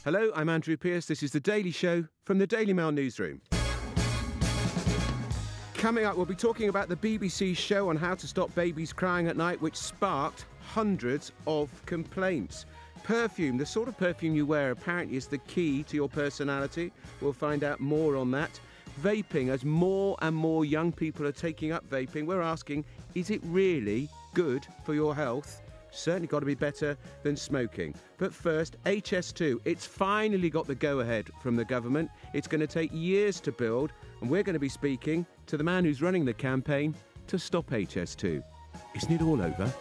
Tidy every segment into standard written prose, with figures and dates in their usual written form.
Hello, I'm Andrew Pearce. This is The Daily Show from the Daily Mail newsroom. Coming up, we'll be talking about the BBC show on how to stop babies crying at night, which sparked hundreds of complaints. Perfume, the sort of perfume you wear, apparently is the key to your personality. We'll find out more on that. Vaping, as more and more young people are taking up vaping, we're asking, is it really good for your health? Certainly got to be better than smoking. But first, HS2. It's finally got the go-ahead from the government. It's going to take years to build, and we're going to be speaking to the man who's running the campaign to stop HS2. Isn't it all over?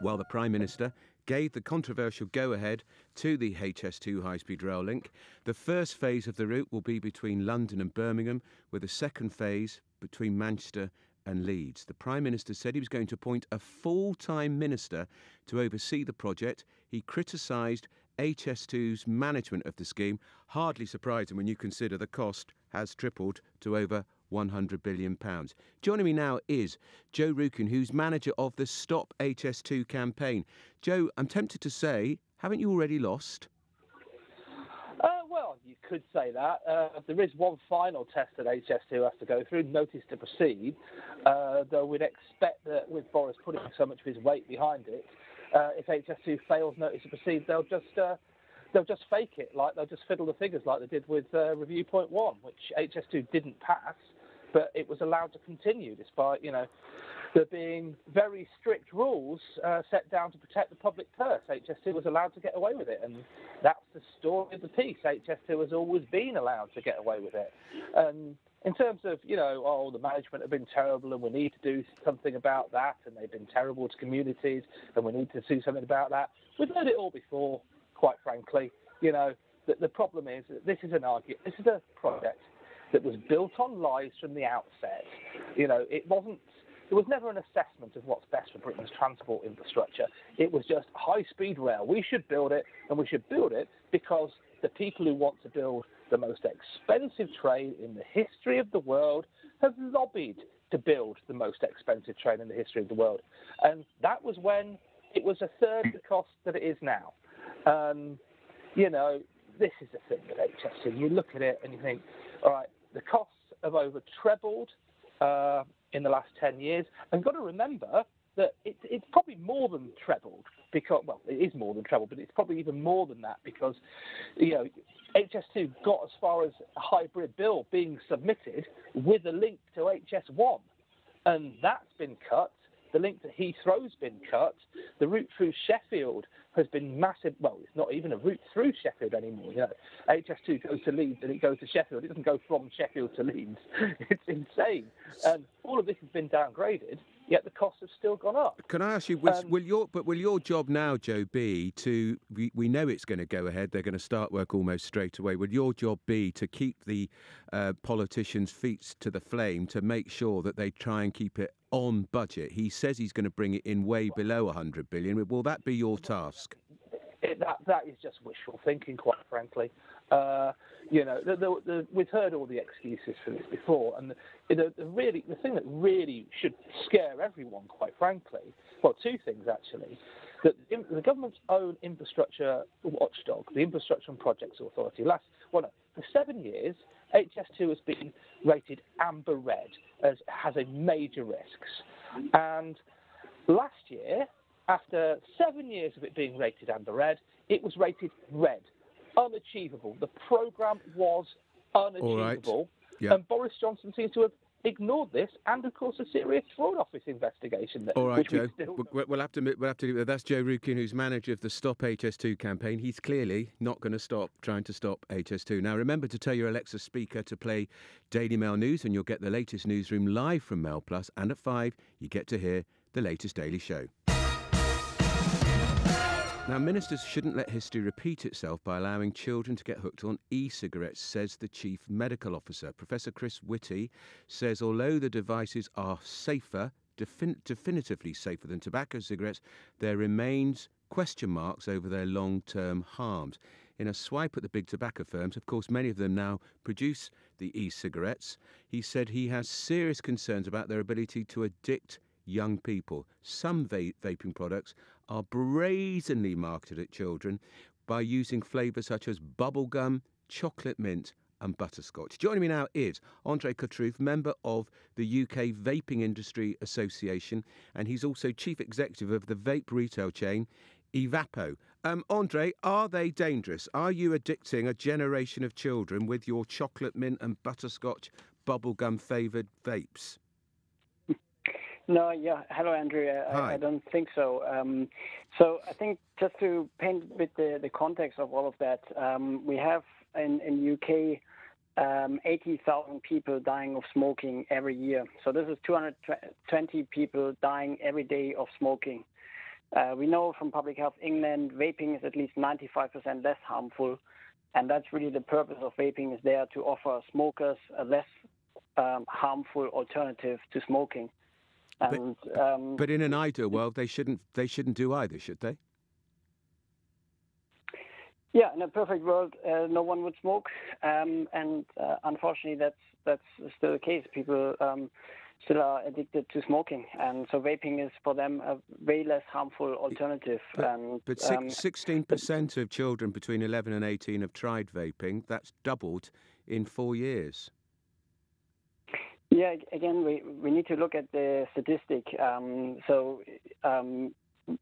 Well, the Prime Minister gave the controversial go-ahead to the HS2 high-speed rail link. The first phase of the route will be between London and Birmingham, with a second phase between Manchester and Leeds. The Prime Minister said he was going to appoint a full-time minister to oversee the project. He criticised HS2's management of the scheme. Hardly surprising when you consider the cost has tripled to over £100 billion. Joining me now is Joe Rukin, who's manager of the Stop HS2 campaign. Joe, I'm tempted to say, haven't you already lost? Well, you could say that. There is one final test that HS2 has to go through, notice to proceed, though we'd expect that with Boris putting so much of his weight behind it, if HS2 fails notice to proceed, they'll just fake it, they'll just fiddle the figures like they did with Review Point 1, which HS2 didn't pass, but it was allowed to continue despite, there being very strict rules set down to protect the public purse. HS2 was allowed to get away with it, and that's the story of the piece. HS2 has always been allowed to get away with it. And in terms of, the management have been terrible and we need to do something about that, and they've been terrible to communities and we need to do something about that, we've heard it all before, quite frankly. The problem is that this is a project that was built on lies from the outset. It was never an assessment of what's best for Britain's transport infrastructure. It was just high-speed rail. We should build it, and we should build it because the people who want to build the most expensive train in the history of the world have lobbied to build the most expensive train in the history of the world. And that was when it was a third of the cost that it is now. This is the thing with HS2. You look at it and you think, all right, the costs have over trebled in the last 10 years. And got to remember that it's probably more than trebled because, it is more than trebled, but it's probably even more than that because, HS2 got as far as a hybrid bill being submitted with a link to HS1. And that's been cut. The link to Heathrow's been cut. The route through Sheffield has been massive. Well, it's not even a route through Sheffield anymore. HS2 goes to Leeds and it goes to Sheffield. It doesn't go from Sheffield to Leeds. It's insane. And all of this has been downgraded, yet the costs have still gone up. Can I ask you, will your job now, Joe, be to, we know it's going to go ahead, they're going to start work almost straight away, will your job be to keep the politicians' feet to the flame to make sure that they try and keep it on budget? He says he's going to bring it in way below 100 billion. Will that be your task? That is just wishful thinking, quite frankly. We've heard all the excuses for this before, and the thing that really should scare everyone, quite frankly, well, two things actually. That the government's own infrastructure watchdog, the Infrastructure and Projects Authority, for 7 years, HS2 has been rated amber red, as has a major risks. And last year, after 7 years of it being rated amber red, it was rated red, unachievable. The programme was unachievable. All right. Yeah. And Boris Johnson seems to have ignored this, and of course a serious fraud office investigation. All right, Joe. We'll have to. That's Joe Rukin, who's manager of the Stop HS2 campaign. He's clearly not going to stop trying to stop HS2. Now, remember to tell your Alexa speaker to play Daily Mail News, and you'll get the latest newsroom live from Mail Plus. And at 5, you get to hear the latest Daily Show. Now, ministers shouldn't let history repeat itself by allowing children to get hooked on e-cigarettes, says the chief medical officer. Professor Chris Whitty says although the devices are safer, definitively safer than tobacco cigarettes, there remains question marks over their long-term harms. In a swipe at the big tobacco firms, of course, many of them now produce the e-cigarettes, he said he has serious concerns about their ability to addict young people. Some vaping products are brazenly marketed at children by using flavours such as bubblegum, chocolate mint and butterscotch. Joining me now is Andre Coutrouf, member of the UK Vaping Industry Association, and he's also chief executive of the vape retail chain e-vapo. Andre, are they dangerous? Are you addicting a generation of children with your chocolate mint and butterscotch bubblegum flavoured vapes? No, yeah. Hello, Andrew. Hi. I don't think so. So I think just to paint a bit the context of all of that, we have in UK 80,000 people dying of smoking every year. So this is 220 people dying every day of smoking. We know from Public Health England, vaping is at least 95% less harmful, and that's really the purpose of vaping, is there to offer smokers a less harmful alternative to smoking. And, but in an ideal world, they shouldn't do either, should they? Yeah, in a perfect world, no one would smoke, and unfortunately, that's still the case. People still are addicted to smoking, and so vaping is for them a way less harmful alternative. But 16% of children between 11 and 18 have tried vaping. That's doubled in 4 years. Yeah, again, we need to look at the statistic.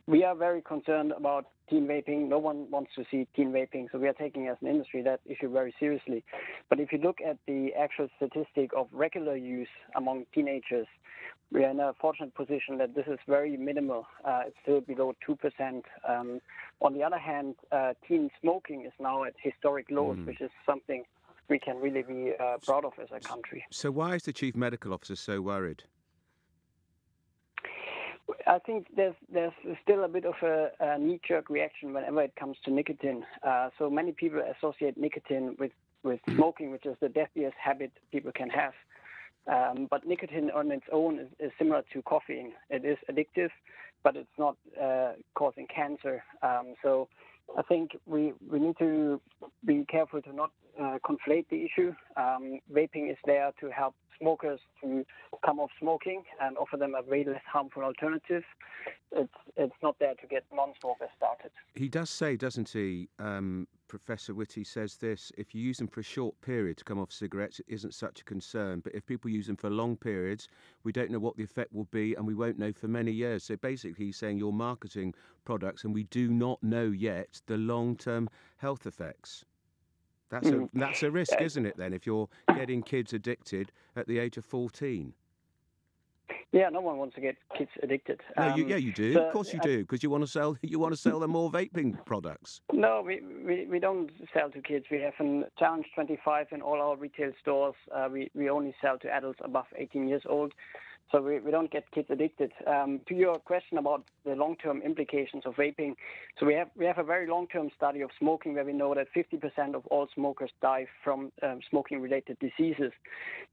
We are very concerned about teen vaping. No one wants to see teen vaping, so we are taking as an industry that issue very seriously. But if you look at the actual statistic of regular use among teenagers, we are in a fortunate position that this is very minimal. It's still below 2%. On the other hand, teen smoking is now at historic lows, which is something we can really be proud of as a country. So why is the Chief Medical Officer so worried? I think there's still a bit of a knee-jerk reaction whenever it comes to nicotine. So many people associate nicotine with smoking, which is the deadliest habit people can have. But nicotine on its own is similar to caffeine. It is addictive, but it's not causing cancer. So I think we need to be careful to not conflate the issue. Vaping is there to help smokers to come off smoking and offer them a way less harmful alternative. It's not there to get non-smokers started. He does say, doesn't he, Professor Whitty says this, if you use them for a short period to come off cigarettes, it isn't such a concern. But if people use them for long periods, we don't know what the effect will be, and we won't know for many years. So basically he's saying you're marketing products and we do not know yet the long-term health effects. That's a risk, isn't it, then, if you're getting kids addicted at the age of 14? Yeah, no one wants to get kids addicted. No, you do. Of course you do, because you want to sell them more vaping products. No, we don't sell to kids. We have a Challenge 25 in all our retail stores. We only sell to adults above 18 years old. So we don't get kids addicted. To your question about the long-term implications of vaping, so we have a very long-term study of smoking where we know that 50% of all smokers die from smoking-related diseases.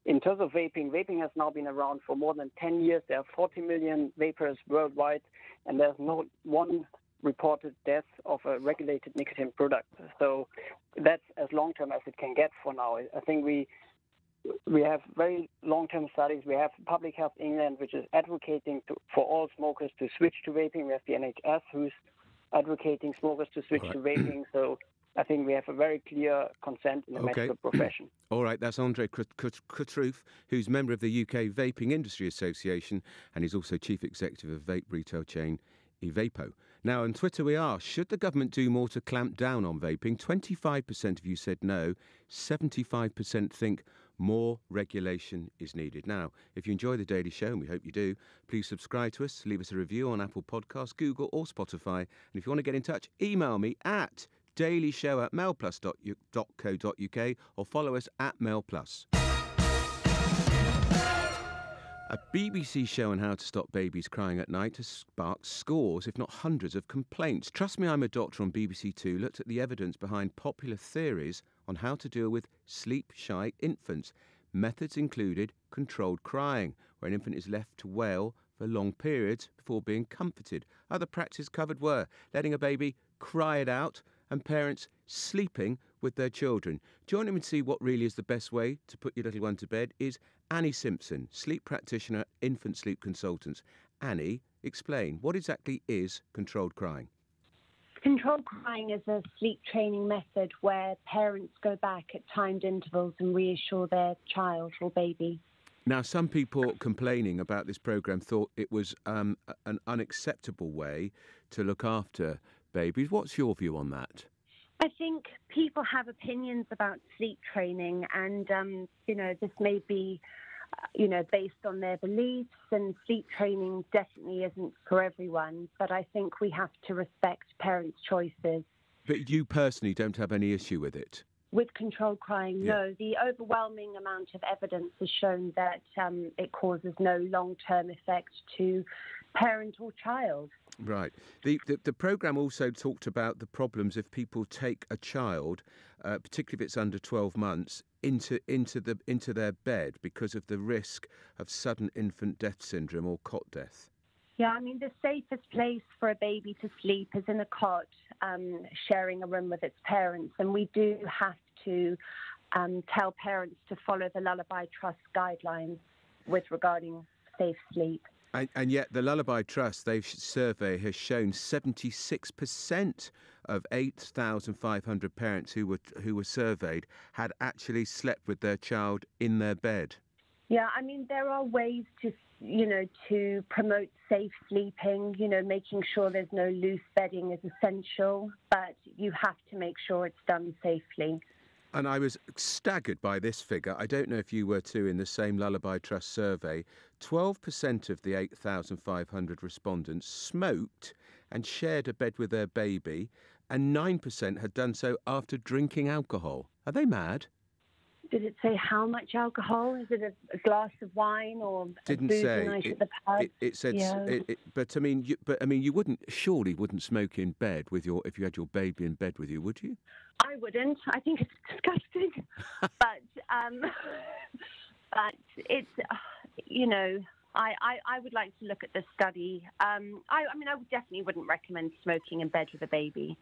In terms of vaping has now been around for more than 10 years. There are 40 million vapers worldwide, and there's no one reported death of a regulated nicotine product. So that's as long-term as it can get for now. I think we have very long-term studies. We have Public Health England, which is advocating for all smokers to switch to vaping. We have the NHS, who's advocating smokers to switch to vaping. So I think we have a very clear consent in the medical profession. All right, that's Andre Coutrouf, who's member of the UK Vaping Industry Association, and he's also chief executive of vape retail chain e-vapo. Now, on Twitter we asked, should the government do more to clamp down on vaping? 25% of you said no, 75% think more regulation is needed. Now, if you enjoy The Daily Show, and we hope you do, please subscribe to us, leave us a review on Apple Podcasts, Google or Spotify. And if you want to get in touch, email me at dailyshow@mailplus.co.uk or follow us at mailplus. A BBC show on how to stop babies crying at night has sparked scores, if not hundreds, of complaints. Trust Me, I'm a Doctor on BBC Two looked at the evidence behind popular theories on how to deal with sleep-shy infants. Methods included controlled crying, where an infant is left to wail for long periods before being comforted. Other practices covered were letting a baby cry it out and parents sleeping with their children. Joining me to see what really is the best way to put your little one to bed is Annie Simpson, sleep practitioner, infant sleep consultant. Annie, explain, what exactly is controlled crying? Controlled crying is a sleep training method where parents go back at timed intervals and reassure their child or baby. Now, some people complaining about this programme thought it was an unacceptable way to look after babies. What's your view on that? I think people have opinions about sleep training and, this may be, based on their beliefs, and sleep training definitely isn't for everyone, but I think we have to respect parents' choices. But you personally don't have any issue with it? With controlled crying, no. The overwhelming amount of evidence has shown that it causes no long-term effect to parent or child. Right. The programme also talked about the problems if people take a child, particularly if it's under 12 months, into their bed because of the risk of sudden infant death syndrome or cot death. Yeah, I mean, the safest place for a baby to sleep is in a cot, sharing a room with its parents. And we do have to tell parents to follow the Lullaby Trust guidelines regarding safe sleep. And yet the Lullaby Trust, their survey has shown 76% of 8,500 parents who were surveyed had actually slept with their child in their bed. Yeah, I mean, there are ways to promote safe sleeping, making sure there's no loose bedding is essential, but you have to make sure it's done safely. And I was staggered by this figure. I don't know if you were too in the same Lullaby Trust survey. 12% of the 8,500 respondents smoked and shared a bed with their baby, and 9% had done so after drinking alcohol. Are they mad? Did it say how much alcohol? Is it a glass of wine or Didn't booze say. night at the pub? It said. Yeah. But you wouldn't smoke in bed if you had your baby in bed with you, would you? I wouldn't. I think it's disgusting. but it's I would like to look at the study. I definitely wouldn't recommend smoking in bed with a baby.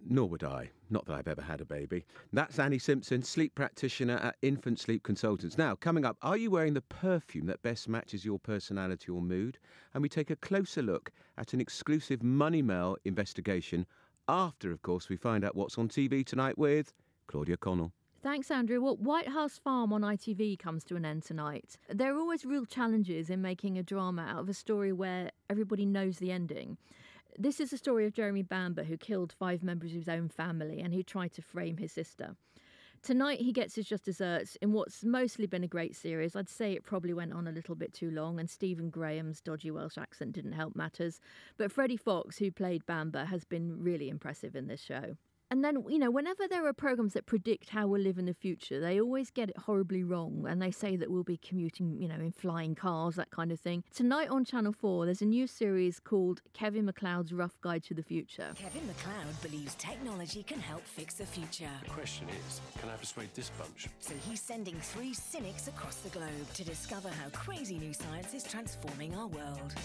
Nor would I. Not that I've ever had a baby. That's Annie Simpson, sleep practitioner at Infant Sleep Consultants. Now, coming up, are you wearing the perfume that best matches your personality or mood? And we take a closer look at an exclusive Money Mail investigation after, of course, we find out what's on TV tonight with Claudia Connell. Thanks, Andrew. Well, White House Farm on ITV comes to an end tonight. There are always real challenges in making a drama out of a story where everybody knows the ending. This is the story of Jeremy Bamber, who killed 5 members of his own family and who tried to frame his sister. Tonight he gets his just desserts in what's mostly been a great series. I'd say it probably went on a little bit too long, and Stephen Graham's dodgy Welsh accent didn't help matters. But Freddie Fox, who played Bamber, has been really impressive in this show. And then, whenever there are programmes that predict how we'll live in the future, they always get it horribly wrong. And they say that we'll be commuting, in flying cars, that kind of thing. Tonight on Channel 4, there's a new series called Kevin McLeod's Rough Guide to the Future. Kevin McLeod believes technology can help fix the future. The question is, can I persuade this bunch? So he's sending 3 cynics across the globe to discover how crazy new science is transforming our world.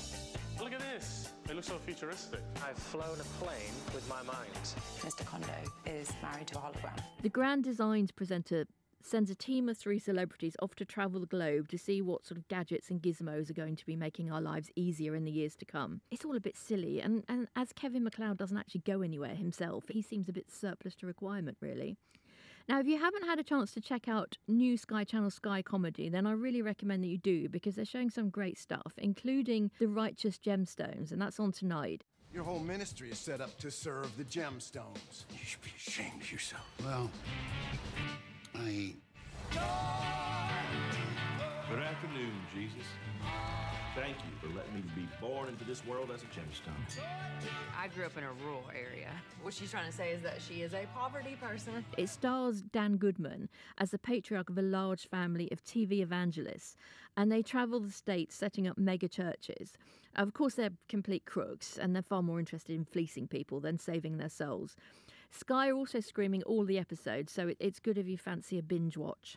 Look at this. It looks so futuristic. I've flown a plane with my mind. Mr. Kondo is married to a hologram. The Grand Designs presenter sends a team of 3 celebrities off to travel the globe to see what sort of gadgets and gizmos are going to be making our lives easier in the years to come. It's all a bit silly, and as Kevin McLeod doesn't actually go anywhere himself, he seems a bit surplus to requirement, really. Now, if you haven't had a chance to check out new Sky Channel Sky Comedy, then I really recommend that you do, because they're showing some great stuff, including The Righteous Gemstones, and that's on tonight. Your whole ministry is set up to serve the gemstones. You should be ashamed of yourself. Well, I ain't. Good afternoon, Jesus. Thank you for letting me be born into this world as a gemstone. I grew up in a rural area. What she's trying to say is that she is a poverty person. It stars Dan Goodman as the patriarch of a large family of TV evangelists, and they travel the states setting up mega churches. Of course, they're complete crooks, and they're far more interested in fleecing people than saving their souls. Sky are also screaming all the episodes, so it's good if you fancy a binge watch.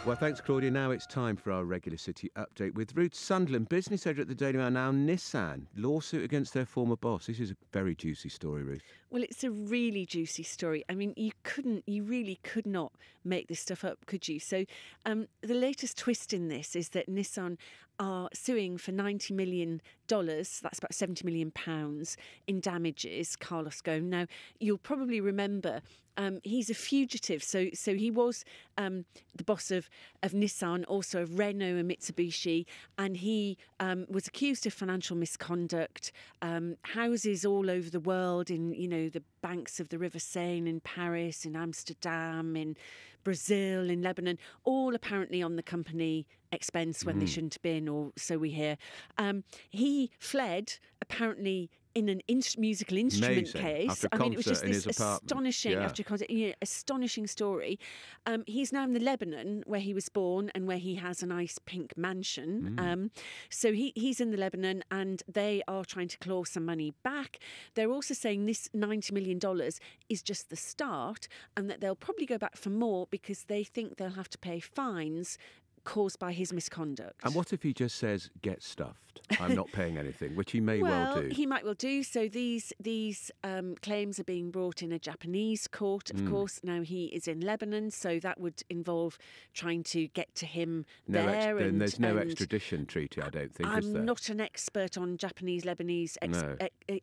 Well, thanks, Claudia. Now it's time for our regular city update with Ruth Sunderland, business editor at the Daily Mail. Now, Nissan, lawsuit against their former boss. This is a very juicy story, Ruth. Well, it's a really juicy story. I mean, you really could not make this stuff up, could you? So the latest twist in this is that Nissan are suing for $90 million, that's about £70 million in damages, Carlos Ghosn. Now, you'll probably remember he's a fugitive. So he was the boss of Nissan, also of Renault and Mitsubishi, and he was accused of financial misconduct, houses all over the world in, the banks of the River Seine in Paris, in Amsterdam, in Brazil, in Lebanon, all apparently on the company expense when they shouldn't have been, or so we hear. He fled, apparently, in an musical instrument case. After I mean, it was just this astonishing, after concert, astonishing story. He's now in the Lebanon, where he was born and where he has a nice pink mansion. So he's in the Lebanon, and they are trying to claw some money back. They're also saying this $90 million is just the start, and that they'll probably go back for more because they think they'll have to pay fines caused by his misconduct. And what if he just says, get stuffed, I'm not paying anything, which he may well do? He might well do. So these claims are being brought in a Japanese court, of course. Now he is in Lebanon, so that would involve trying to get to him there. And there's no extradition treaty, I don't think, is there? I'm not an expert on Japanese-Lebanese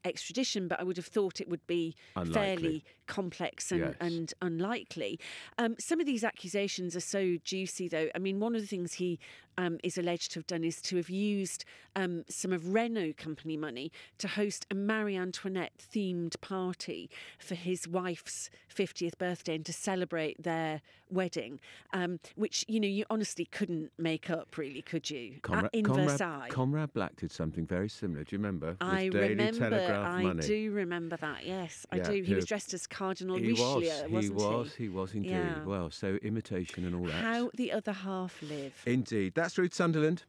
extradition, but I would have thought it would be fairly complex and unlikely. Some of these accusations are so juicy, though. I mean, one of the things he is alleged to have done is to have used some of Renault company money to host a Marie Antoinette themed party for his wife's 50th birthday and to celebrate their wedding, which, you honestly couldn't make up, really, could you? In Versailles. Conrad Black did something very similar. Do you remember? I Daily Telegraph money. Do remember that, yes. I do. He was dressed as Cardinal Richelieu, wasn't he? He was indeed. Yeah. Well, so imitation and all that. How the other half live. Indeed. That's Ruth Sunderland.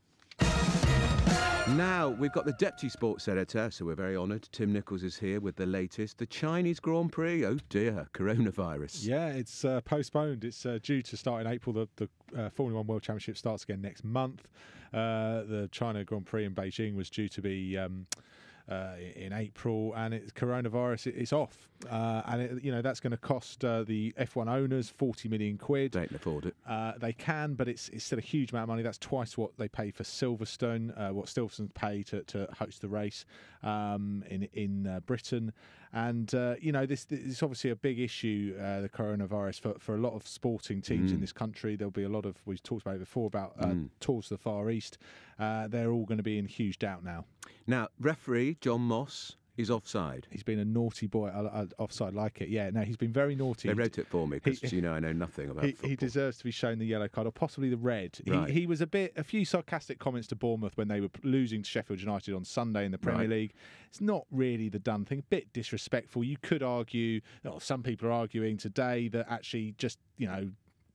Now, we've got the Deputy Sports Editor, so we're very honoured. Tim Nichols is here with the latest. The Chinese Grand Prix, oh dear, coronavirus. Yeah, it's postponed. It's due to start in April. The Formula 1 World Championship starts again next month. The China Grand Prix in Beijing was due to be in April, and it's coronavirus. It's off, and that's going to cost the F1 owners £40 million. They can afford it. They can, but it's still a huge amount of money. That's twice what they pay for Silverstone, what Silverstone pay to host the race in Britain. And this is obviously a big issue, the coronavirus for a lot of sporting teams in this country. There'll be a lot of, we've talked about it before, about tours to the Far East. They're all going to be in huge doubt now. Now, referee John Moss is offside. He's been a naughty boy. Offside, like it. Yeah, no, he's been very naughty. They wrote it for me because, I know nothing about football. He deserves to be shown the yellow card, or possibly the red. Right. He was a few sarcastic comments to Bournemouth when they were losing to Sheffield United on Sunday in the Premier League. It's not really the done thing. A bit disrespectful. You could argue, some people are arguing today that actually just,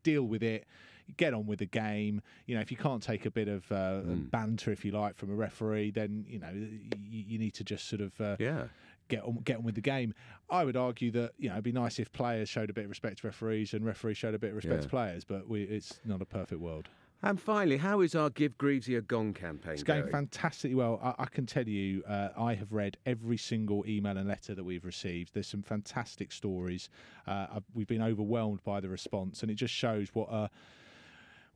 deal with it. Get on with the game. If you can't take a bit of banter, if you like, from a referee, then you need to just sort of get on with the game. I would argue that it'd be nice if players showed a bit of respect to referees and referees showed a bit of respect to players, but it's not a perfect world. And finally, how is our Give Greavesy a Gong campaign It's going fantastically well. I can tell you, I have read every single email and letter that we've received. There's some fantastic stories. We've been overwhelmed by the response, and it just shows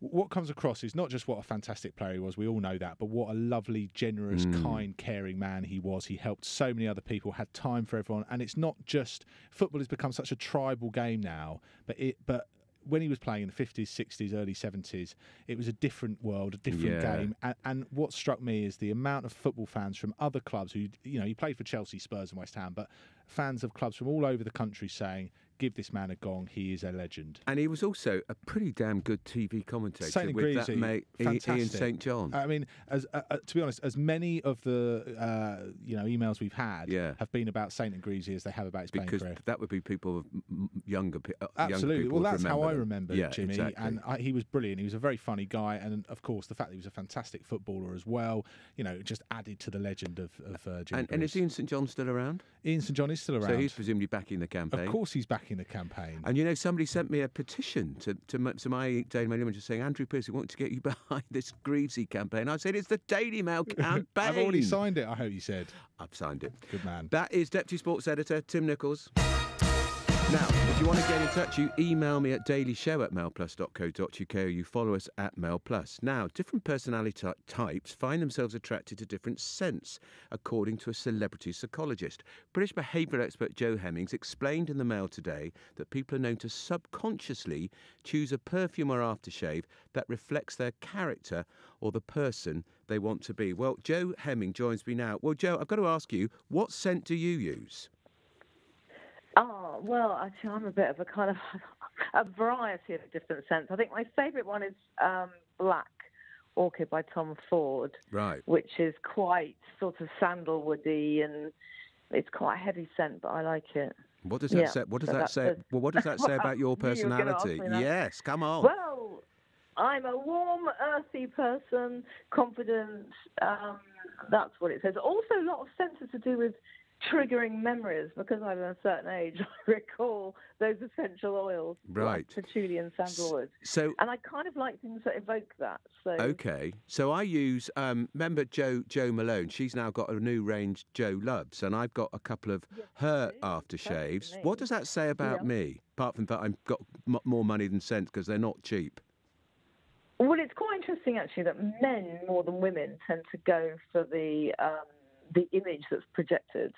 what comes across is not just what a fantastic player he was, we all know that, but what a lovely, generous, kind, caring man he was. He helped so many other people, had time for everyone, and it's not just, football has become such a tribal game now, but when he was playing in the 50s, 60s, early 70s, it was a different world, a different game. And what struck me is the amount of football fans from other clubs who, he played for Chelsea, Spurs and West Ham, but fans of clubs from all over the country saying, give this man a gong, he is a legend. And he was also a pretty damn good TV commentator with that mate Ian St. John. I mean, to be honest, as many of the emails we've had have been about St. Greavesy as they have about his playing career. Because that would be people, younger people. Absolutely. Well, that's how I remember Jimmy. Exactly. And he was brilliant. He was a very funny guy. And, of course, the fact that he was a fantastic footballer as well, just added to the legend of Jimmy And is Ian St. John still around? Ian St. John is still around. So he's presumably backing the campaign. Of course he's backing backing the campaign. And you know, somebody sent me a petition to my Daily Mail just saying, Andrew Pierce, we want to get you behind this Greavesy campaign. I said, it's the Daily Mail campaign. I've already signed it, I hope you said. I've signed it. Good man. That is Deputy Sports Editor Tim Nichols. Now, if you want to get in touch, you email me at dailyshow@mailplus.co.uk or you follow us at mailplus. Now, different personality types find themselves attracted to different scents, according to a celebrity psychologist. British behavioural expert Joe Hemmings explained in the Mail today that people are known to subconsciously choose a perfume or aftershave that reflects their character or the person they want to be. Well, Joe Hemming joins me now. Well, Joe, I've got to ask you, what scent do you use? Oh, well, actually, I'm a bit of a kind of a variety of different scents. I think my favourite one is Black Orchid by Tom Ford. Right. Which is quite sort of sandalwoody, and it's quite a heavy scent, but I like it. What does that say? What does that say? Well, what does that say about your personality? Yes, come on. Well, I'm a warm, earthy person, confident. That's what it says. Also, a lot of scents are to do with triggering memories, because I'm at a certain age. I recall those essential oils, right, like patchouli and sandalwood. And I kind of like things that evoke that. So okay, so I use remember Jo Malone. She's now got a new range Jo loves, and I've got a couple of her aftershaves. What does that say about me? Apart from that, I've got more money than sense because they're not cheap. Well, it's quite interesting actually that men more than women tend to go for the image that's projected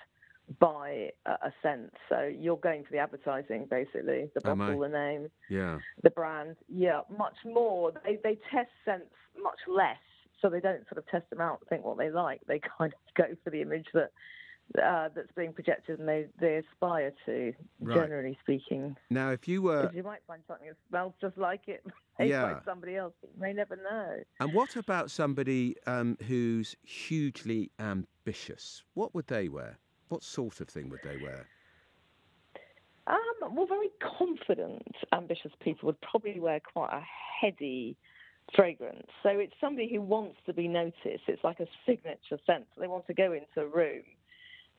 by a scent. So you're going for the advertising, basically, the bottle, the name, the brand. Yeah, much more. They test scents much less, so they don't sort of test them out and think what they like. They kind of go for the image that's being projected and they aspire to, generally speaking. Now, if you were... Because you might find something that smells just like it made by somebody else. You may never know. And what about somebody who's hugely ambitious? What would they wear? What sort of thing would they wear? Well, very confident, ambitious people would probably wear quite a heady fragrance. So it's somebody who wants to be noticed. It's like a signature scent. They want to go into a room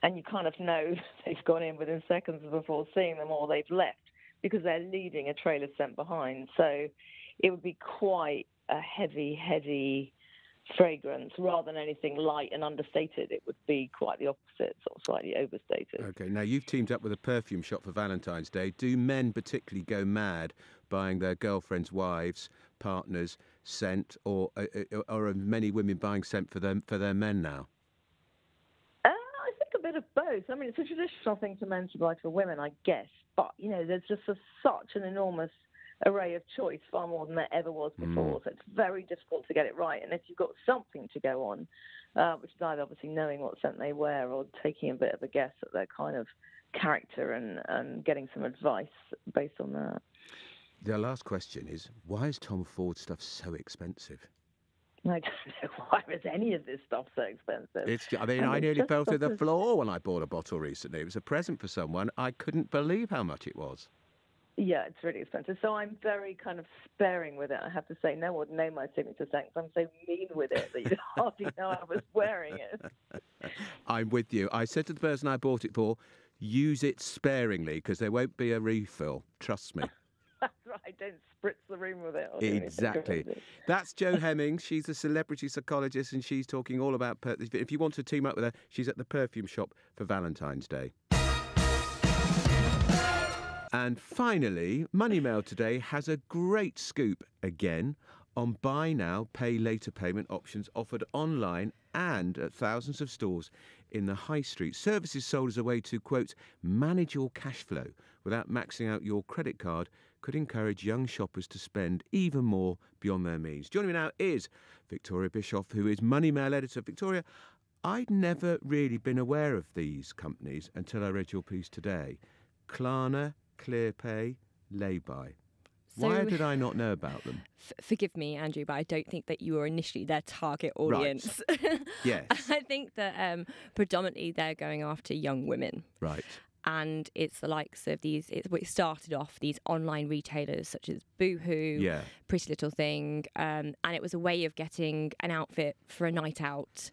and you kind of know they've gone in within seconds before seeing them, or they've left, because they're leaving a trail of scent behind. So it would be quite a heady fragrance rather than anything light and understated. It would be quite the opposite, sort of slightly overstated. Okay, now you've teamed up with a perfume shop for Valentine's Day. Do men particularly go mad buying their girlfriends, wives, partners scent, or are many women buying scent for their men now? I think a bit of both. I mean, it's a traditional thing for men to buy for women, I guess, but you know, there's just such an enormous array of choice, far more than there ever was before. So it's very difficult to get it right. And if you've got something to go on, which is either obviously knowing what scent they wear or taking a bit of a guess at their kind of character and getting some advice based on that. The last question is, why is Tom Ford stuff so expensive? I don't know why is any of this stuff so expensive. I nearly fell through the floor when I bought a bottle recently. It was a present for someone. I couldn't believe how much it was. Yeah, it's really expensive. So I'm very kind of sparing with it, I have to say. No one would know my signature scent. I'm so mean with it that you'd hardly know I was wearing it. I'm with you. I said to the person I bought it for, use it sparingly because there won't be a refill. Trust me. That's right. Don't spritz the room with it. Exactly. That's Jo Hemmings. She's a celebrity psychologist and she's talking all about... If you want to team up with her, she's at the perfume shop for Valentine's Day. And finally, Money Mail today has a great scoop again on buy now, pay later payment options offered online and at thousands of stores in the high street. Services sold as a way to, quote, manage your cash flow without maxing out your credit card could encourage young shoppers to spend even more beyond their means. Joining me now is Victoria Bischoff, who is Money Mail editor. Victoria, I'd never really been aware of these companies until I read your piece today. Klarna, ClearPay, Lay-Buy. Why did I not know about them? Forgive me, Andrew, but I don't think that you were initially their target audience. Right. Yes. I think that predominantly they're going after young women. Right. And it's the likes of these, it started off these online retailers such as Boohoo, Pretty Little Thing, and it was a way of getting an outfit for a night out.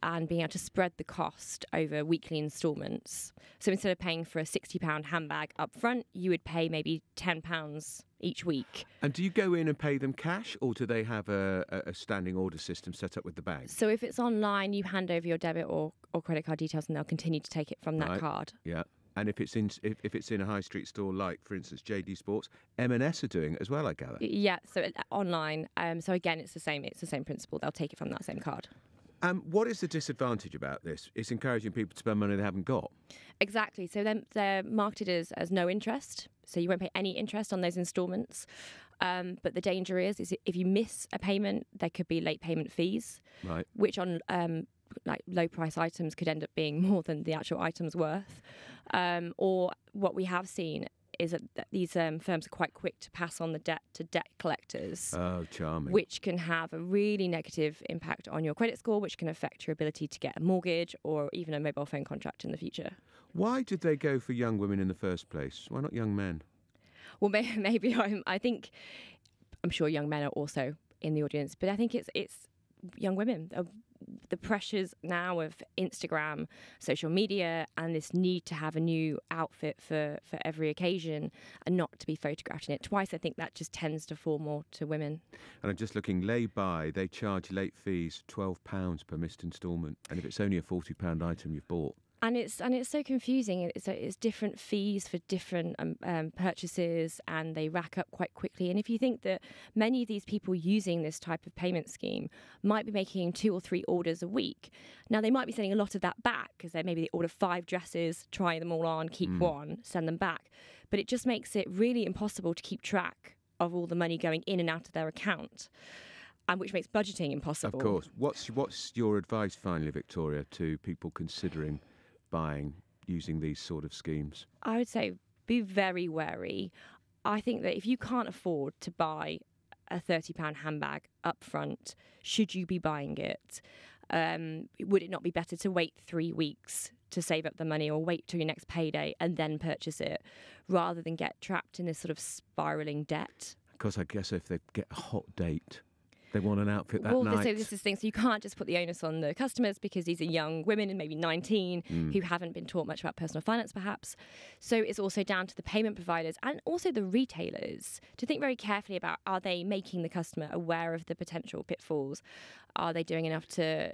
and being able to spread the cost over weekly instalments. So instead of paying for a £60 handbag up front, you would pay maybe £10 each week. And do you go in and pay them cash, or do they have a standing order system set up with the bag? So if it's online, you hand over your debit or credit card details, and they'll continue to take it from that card. Yeah. And if it's in a high street store like, for instance, JD Sports, M&S are doing it as well, I gather. Yeah, so online. So again, it's the same principle. They'll take it from that same card. What is the disadvantage about this? It's encouraging people to spend money they haven't got. Exactly. So then they're marketed as no interest. So you won't pay any interest on those instalments. But the danger is if you miss a payment, there could be late payment fees, right? Which on like low price items could end up being more than the actual item's worth. Or what we have seen is that these firms are quite quick to pass on the debt to debt collectors. Oh, charming. Which can have a really negative impact on your credit score, which can affect your ability to get a mortgage or even a mobile phone contract in the future. Why did they go for young women in the first place? Why not young men? Well, maybe I'm sure young men are also in the audience, but I think it's young women. The pressures now of Instagram, social media, and this need to have a new outfit for every occasion and not to be photographed in it twice, I think that just tends to fall more to women. And I'm just looking, lay-by, they charge late fees £12 per missed instalment, and if it's only a £40 item you've bought. And it's so confusing. It's different fees for different purchases, and they rack up quite quickly. And if you think that many of these people using this type of payment scheme might be making 2 or 3 orders a week, now they might be sending a lot of that back because they order 5 dresses, try them all on, keep one, send them back. But it just makes it really impossible to keep track of all the money going in and out of their account, and which makes budgeting impossible. Of course. What's your advice, finally, Victoria, to people considering buying using these sort of schemes? I would say be very wary. I think that if you can't afford to buy a £30 handbag up front, should you be buying it? Would it not be better to wait 3 weeks to save up the money, or wait till your next payday and then purchase it, rather than get trapped in this sort of spiralling debt? Because I guess if they get a hot date, they want an outfit that night. Well, this is the thing. So you can't just put the onus on the customers, because these are young women and maybe 19 who haven't been taught much about personal finance, perhaps. So it's also down to the payment providers and also the retailers to think very carefully about, are they making the customer aware of the potential pitfalls? Are they doing enough to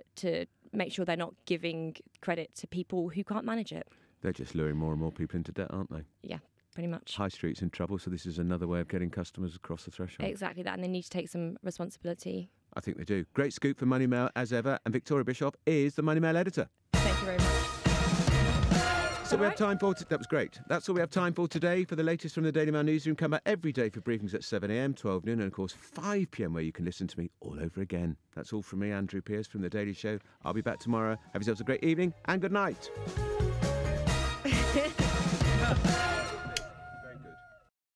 make sure they're not giving credit to people who can't manage it? They're just luring more and more people into debt, aren't they? Yeah. Pretty much. High Street's in trouble, so this is another way of getting customers across the threshold. Exactly that, and they need to take some responsibility. I think they do. Great scoop for Money Mail as ever, and Victoria Bischoff is the Money Mail editor. Thank you very much. So we have time for... That was great. That's all we have time for today. For the latest from the Daily Mail newsroom, come back every day for briefings at 7 a.m, 12 noon, and of course 5 p.m, where you can listen to me all over again. That's all from me, Andrew Pearce, from The Daily Show. I'll be back tomorrow. Have yourselves a great evening, and good night.